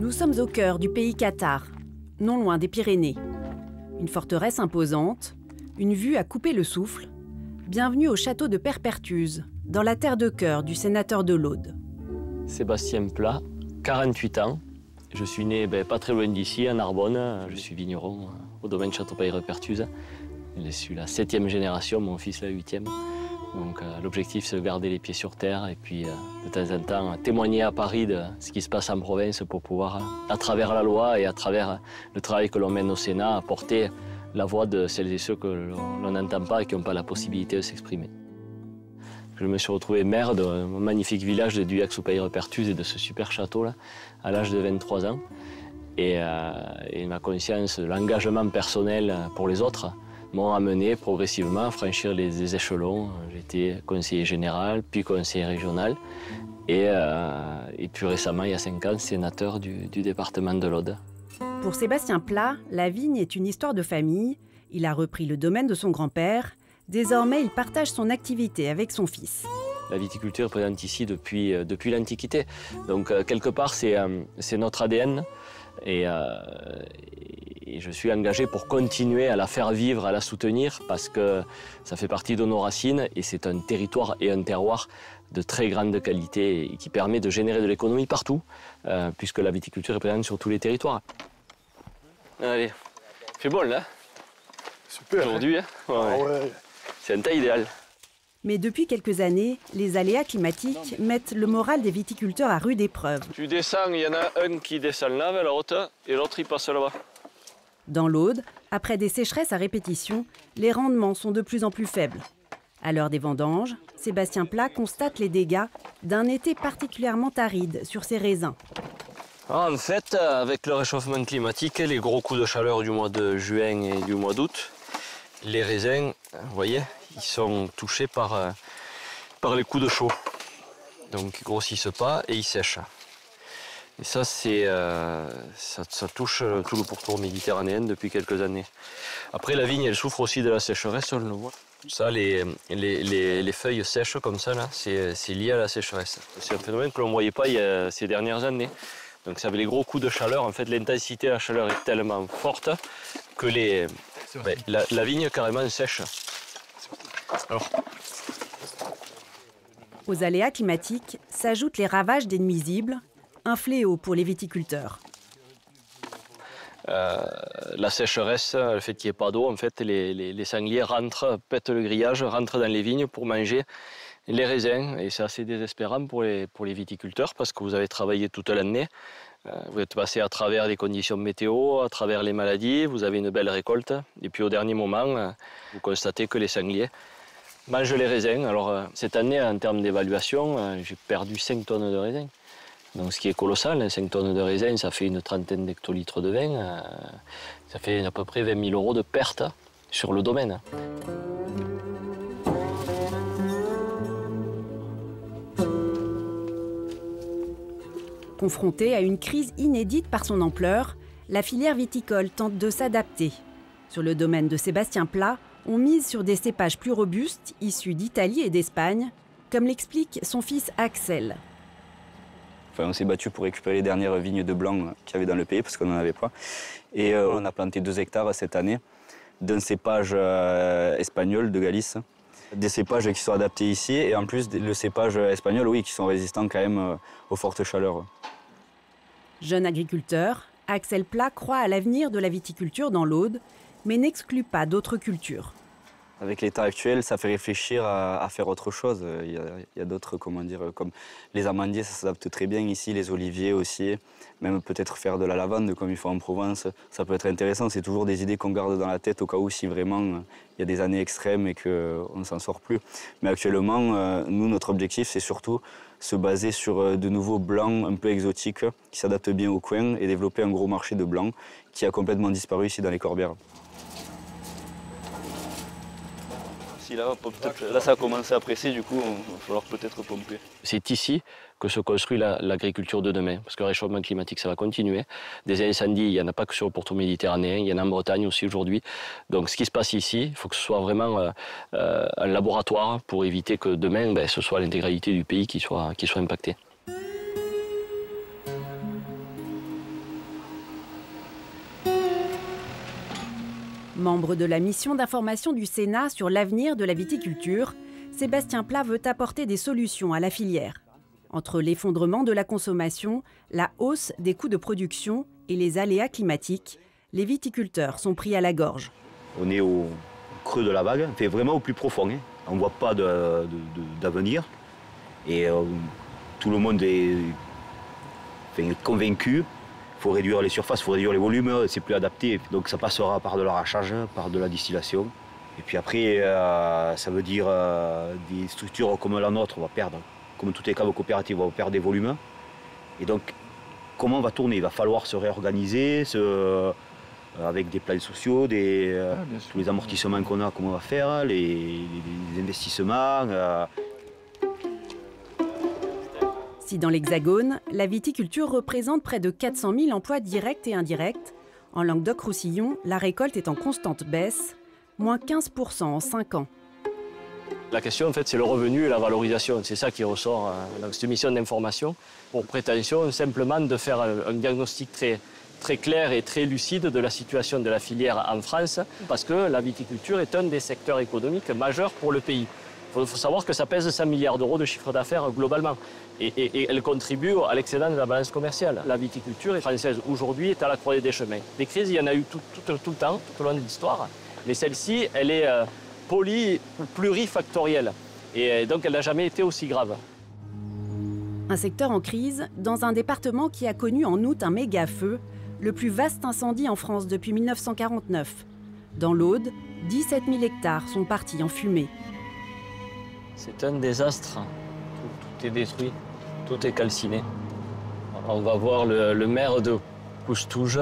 Nous sommes au cœur du pays cathare, non loin des Pyrénées. Une forteresse imposante, une vue à couper le souffle. Bienvenue au château de Perperthuse, dans la terre de cœur du sénateur de l'Aude. Sébastien Plat, 48 ans. Je suis né pas très loin d'ici, à Narbonne. Je suis vigneron au domaine Château-Paille-Perthuse. Je suis la 7e génération, mon fils la 8e. Donc l'objectif, c'est de garder les pieds sur terre et puis de temps en temps témoigner à Paris de ce qui se passe en province pour pouvoir, à travers la loi et à travers le travail que l'on mène au Sénat, apporter la voix de celles et ceux que l'on n'entend pas et qui n'ont pas la possibilité de s'exprimer. Je me suis retrouvé maire de mon magnifique village de Duyac-sous-Paille-Perthuse et de ce super château-là à l'âge de 23 ans. Et ma conscience, l'engagement personnel pour les autres m'ont amené progressivement à franchir les échelons. J'étais conseiller général, puis conseiller régional et puis récemment, il y a 5 ans, sénateur du département de l'Aude. Pour Sébastien Plat, la vigne est une histoire de famille. Il a repris le domaine de son grand-père. Désormais, il partage son activité avec son fils. La viticulture est présente ici depuis l'Antiquité. Donc, quelque part, c'est notre ADN. Et je suis engagé pour continuer à la faire vivre, à la soutenir, parce que ça fait partie de nos racines et c'est un territoire et un terroir de très grande qualité et qui permet de générer de l'économie partout, puisque la viticulture est présente sur tous les territoires. Allez, il fait bon là. Super. Aujourd'hui, hein. Ah ouais. C'est un temps idéal. Mais depuis quelques années, les aléas climatiques mettent le moral des viticulteurs à rude épreuve. Tu descends, il y en a un qui descend là vers la route et l'autre il passe là-bas. Dans l'Aude, après des sécheresses à répétition, les rendements sont de plus en plus faibles. À l'heure des vendanges, Sébastien Plat constate les dégâts d'un été particulièrement aride sur ses raisins. En fait, avec le réchauffement climatique, les gros coups de chaleur du mois de juin et du mois d'août, les raisins, vous voyez, ils sont touchés par les coups de chaud. Donc ils ne grossissent pas et ils sèchent. Et ça, ça touche tout le pourtour méditerranéen depuis quelques années. Après, la vigne, elle souffre aussi de la sécheresse, on le voit. Ça, les feuilles sèches comme ça, là, c'est lié à la sécheresse. C'est un phénomène que l'on ne voyait pas ces dernières années. Donc ça avait les gros coups de chaleur. En fait, l'intensité de la chaleur est tellement forte que la vigne carrément sèche. Alors. Aux aléas climatiques s'ajoutent les ravages des nuisibles, un fléau pour les viticulteurs. La sécheresse, le fait qu'il n'y ait pas d'eau, en fait, les sangliers rentrent, pètent le grillage, rentrent dans les vignes pour manger les raisins. Et c'est assez désespérant pour les viticulteurs parce que vous avez travaillé toute l'année. Vous êtes passé à travers les conditions météo, à travers les maladies, vous avez une belle récolte. Et puis au dernier moment, vous constatez que les sangliers mangent les raisins. Alors cette année, en termes d'évaluation, j'ai perdu 5 tonnes de raisins. Donc ce qui est colossal, 5 tonnes de raisins, ça fait une trentaine d'hectolitres de vin. Ça fait à peu près 20 000 € de pertes sur le domaine. Confrontée à une crise inédite par son ampleur, la filière viticole tente de s'adapter. Sur le domaine de Sébastien Plat, on mise sur des cépages plus robustes, issus d'Italie et d'Espagne, comme l'explique son fils Axel. On s'est battu pour récupérer les dernières vignes de blanc qu'il y avait dans le pays, parce qu'on n'en avait pas. Et on a planté 2 hectares cette année d'un cépage espagnol de Galice. Des cépages qui sont adaptés ici, et en plus le cépage espagnol, oui, qui sont résistants quand même aux fortes chaleurs. Jeune agriculteur, Axel Plat croit à l'avenir de la viticulture dans l'Aude, mais n'exclut pas d'autres cultures. Avec l'état actuel, ça fait réfléchir à faire autre chose. Il y a d'autres, comme les amandiers, ça s'adapte très bien ici, les oliviers aussi. Même peut-être faire de la lavande comme il faut en Provence, ça peut être intéressant. C'est toujours des idées qu'on garde dans la tête au cas où si vraiment il y a des années extrêmes et qu'on ne s'en sort plus. Mais actuellement, nous, notre objectif, c'est surtout se baser sur de nouveaux blancs un peu exotiques qui s'adaptent bien au coin et développer un gros marché de blancs qui a complètement disparu ici dans les Corbières. Là, ça a commencé à presser, du coup, il va falloir peut-être pomper. C'est ici que se construit l'agriculture de demain, parce que le réchauffement climatique, ça va continuer. Des incendies, il n'y en a pas que sur le pourtour méditerranéen, il y en a en Bretagne aussi aujourd'hui. Donc ce qui se passe ici, il faut que ce soit vraiment un laboratoire pour éviter que demain, ce soit l'intégralité du pays qui soit impactée. Membre de la mission d'information du Sénat sur l'avenir de la viticulture, Sébastien Pla veut apporter des solutions à la filière. Entre l'effondrement de la consommation, la hausse des coûts de production et les aléas climatiques, les viticulteurs sont pris à la gorge. On est au creux de la vague, enfin vraiment au plus profond. Hein. On ne voit pas d'avenir. Et tout le monde est convaincu. Il faut réduire les surfaces, il faut réduire les volumes, c'est plus adapté. Donc ça passera par de l'arrachage, par de la distillation. Et puis après, ça veut dire des structures comme la nôtre, on va perdre. Comme toutes les caves coopératives, on va perdre des volumes. Et donc, comment on va tourner? Il va falloir se réorganiser, avec des plans sociaux, tous les amortissements qu'on a, comment on va faire, les investissements. Si dans l'Hexagone, la viticulture représente près de 400 000 emplois directs et indirects, en Languedoc-Roussillon, la récolte est en constante baisse, moins 15% en 5 ans. La question, en fait, c'est le revenu et la valorisation. C'est ça qui ressort dans cette mission d'information. Pour prétention, simplement de faire un diagnostic très clair et très lucide de la situation de la filière en France, parce que la viticulture est un des secteurs économiques majeurs pour le pays. Il faut savoir que ça pèse 100 milliards d'euros de chiffre d'affaires globalement. Et elle contribue à l'excédent de la balance commerciale. La viticulture française aujourd'hui est à la croisée des chemins. Des crises, il y en a eu tout le temps, tout au long de l'histoire. Mais celle-ci, elle est plurifactorielle. Et donc, elle n'a jamais été aussi grave. Un secteur en crise dans un département qui a connu en août un méga-feu, le plus vaste incendie en France depuis 1949. Dans l'Aude, 17 000 hectares sont partis en fumée. C'est un désastre. Tout est détruit, tout est calciné. On va voir le maire de Coustouge,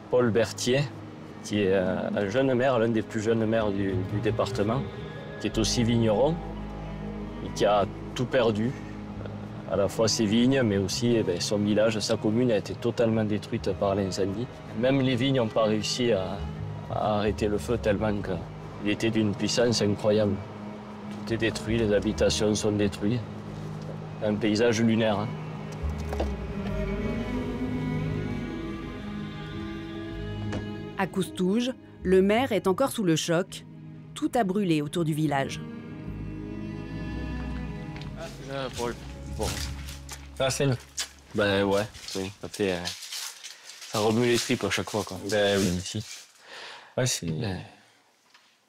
Paul Berthier, qui est un jeune maire, l'un des plus jeunes maires du département, qui est aussi vigneron et qui a tout perdu. À la fois ses vignes, mais aussi son village, sa commune a été totalement détruite par l'incendie. Même les vignes n'ont pas réussi à arrêter le feu tellement qu'il était d'une puissance incroyable. Tout est détruit, les habitations sont détruites. Un paysage lunaire. Hein. À Coustouge, le maire est encore sous le choc. Tout a brûlé autour du village. Bon. Ça, c'est le... Ben ouais, oui. Ça remue les tripes à chaque fois, quoi. Ben oui, ici. Ouais,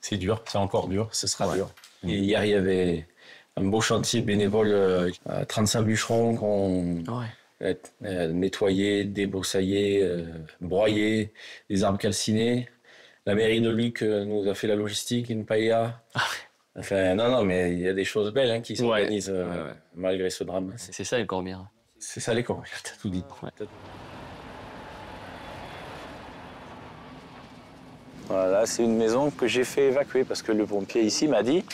c'est dur, c'est encore dur, ce sera dur. Et hier, il y avait un beau chantier bénévole, 35 bûcherons qui ont nettoyé, débroussaillé, broyé, des arbres calcinés. La mairie de Luc nous a fait la logistique, une paella. Enfin, non, mais il y a des choses belles qui s'organisent malgré ce drame. C'est ça les cormières. C'est ça les cormières, t'as tout dit. Ouais. Voilà, c'est une maison que j'ai fait évacuer parce que le pompier ici m'a dit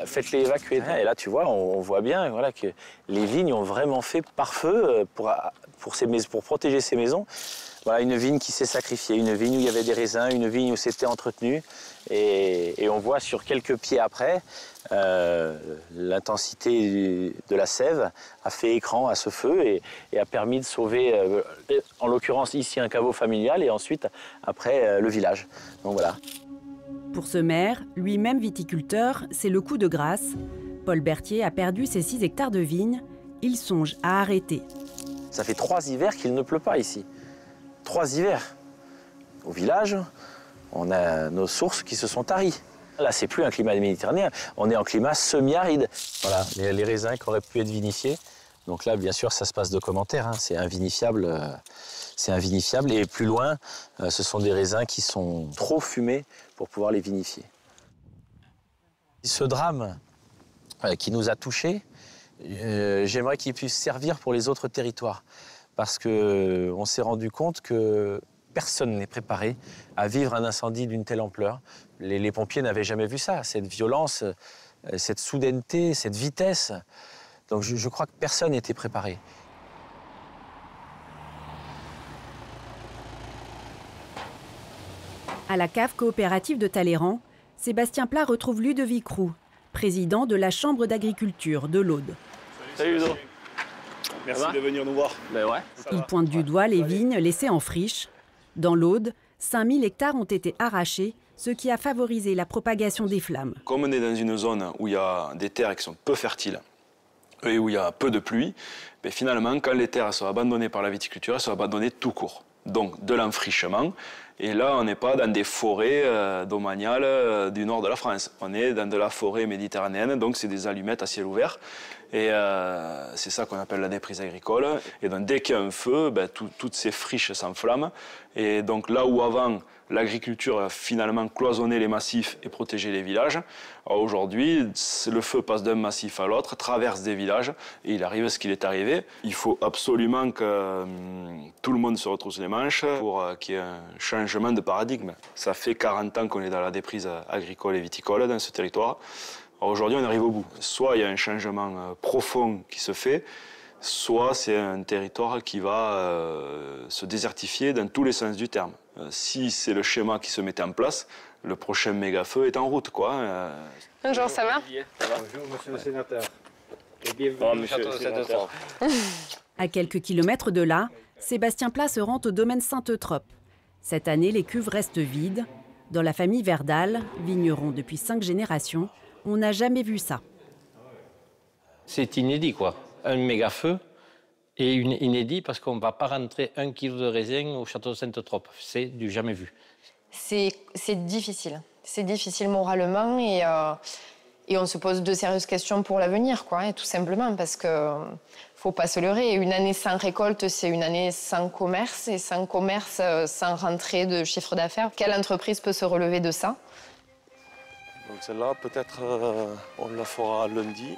faites-les évacuer. Et là, tu vois, on voit bien voilà, que les vignes ont vraiment fait pare-feu pour protéger ces maisons. Voilà, une vigne qui s'est sacrifiée, une vigne où il y avait des raisins, une vigne où c'était entretenu. Et on voit sur quelques pieds après, l'intensité de la sève a fait écran à ce feu et a permis de sauver, en l'occurrence ici, un caveau familial et ensuite, après, le village. Donc voilà. Pour ce maire, lui-même viticulteur, c'est le coup de grâce. Paul Berthier a perdu ses 6 hectares de vignes. Il songe à arrêter. Ça fait 3 hivers qu'il ne pleut pas ici. 3 hivers. Au village, on a nos sources qui se sont taries. Là, c'est plus un climat méditerranéen, on est en climat semi-aride. Voilà, les raisins qui auraient pu être vinifiés. Donc là, bien sûr, ça se passe de commentaires. C'est invinifiable. Et plus loin, ce sont des raisins qui sont trop fumés pour pouvoir les vinifier. Ce drame qui nous a touchés, j'aimerais qu'il puisse servir pour les autres territoires. Parce qu'on s'est rendu compte que personne n'est préparé à vivre un incendie d'une telle ampleur. Les pompiers n'avaient jamais vu ça, cette violence, cette soudaineté, cette vitesse. Donc je crois que personne n'était préparé. À la cave coopérative de Talleyrand, Sébastien Pla retrouve Ludovic Roux, président de la Chambre d'agriculture de l'Aude. Salut Ludo. Merci de venir nous voir. Ben ouais. Il pointe du doigt les vignes laissées en friche. Dans l'Aude, 5000 hectares ont été arrachés ce qui a favorisé la propagation des flammes. Comme on est dans une zone où il y a des terres qui sont peu fertiles et où il y a peu de pluie, mais finalement, quand les terres sont abandonnées par la viticulture, elles sont abandonnées tout court. Donc de l'enfrichement. Et là, on n'est pas dans des forêts domaniales du nord de la France. On est dans de la forêt méditerranéenne, donc c'est des allumettes à ciel ouvert. Et c'est ça qu'on appelle la déprise agricole. Et donc dès qu'il y a un feu, toutes ces friches s'enflamment. Et donc là où avant, l'agriculture a finalement cloisonné les massifs et protégé les villages, aujourd'hui, le feu passe d'un massif à l'autre, traverse des villages, et il arrive ce qu'il est arrivé. Il faut absolument que tout le monde se retrousse les manches pour qu'il y ait un changement de paradigme. Ça fait 40 ans qu'on est dans la déprise agricole et viticole dans ce territoire. Aujourd'hui, on arrive au bout. Soit il y a un changement profond qui se fait, soit c'est un territoire qui va se désertifier dans tous les sens du terme. Si c'est le schéma qui se mettait en place, le prochain méga-feu est en route, quoi. Bonjour, ça va? Bonjour, monsieur le sénateur. Et bienvenue au château de Saint-Eutrope. À quelques kilomètres de là, Sébastien Plat se rend au domaine Saint-Eutrope. Cette année, les cuves restent vides. Dans la famille Verdal, vigneron depuis 5 générations, on n'a jamais vu ça. C'est inédit, quoi. Un méga feu et inédit parce qu'on ne va pas rentrer 1 kilo de raisin au château de Saint-Eutrope. C'est du jamais vu. C'est difficile. C'est difficile moralement et on se pose de sérieuses questions pour l'avenir, quoi, et tout simplement parce que faut pas se leurrer. Une année sans récolte, c'est une année sans commerce, et sans commerce, sans rentrée de chiffre d'affaires. Quelle entreprise peut se relever de ça? Donc celle-là, peut-être, on la fera lundi.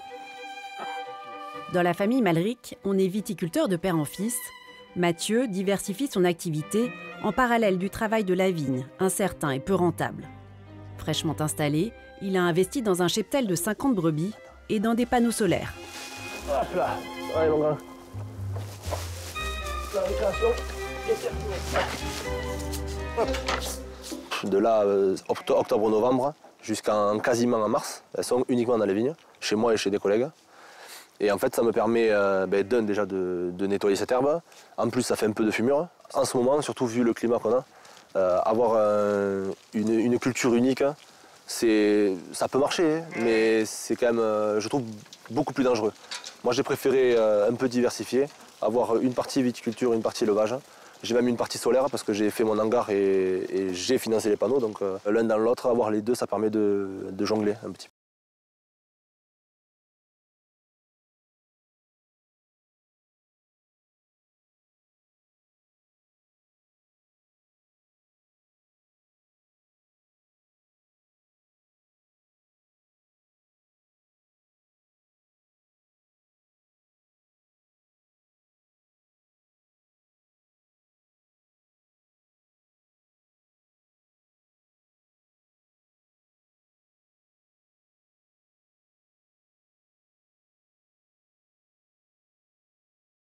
Dans la famille Malric, on est viticulteur de père en fils. Mathieu diversifie son activité en parallèle du travail de la vigne, incertain et peu rentable. Fraîchement installé, il a investi dans un cheptel de 50 brebis et dans des panneaux solaires. Hop là, allez mon grand. La récréation, De là, octobre-novembre, jusqu'en quasiment en mars, elles sont uniquement dans les vignes, chez moi et chez des collègues. Et en fait, ça me permet d'un, déjà de nettoyer cette herbe. En plus, ça fait un peu de fumure. En ce moment, surtout vu le climat qu'on a, avoir une culture unique, ça peut marcher, mais c'est quand même, je trouve, beaucoup plus dangereux. Moi, j'ai préféré un peu diversifier, avoir une partie viticulture, une partie élevage. J'ai même une partie solaire parce que j'ai fait mon hangar et j'ai financé les panneaux. Donc l'un dans l'autre, avoir les deux, ça permet de jongler un petit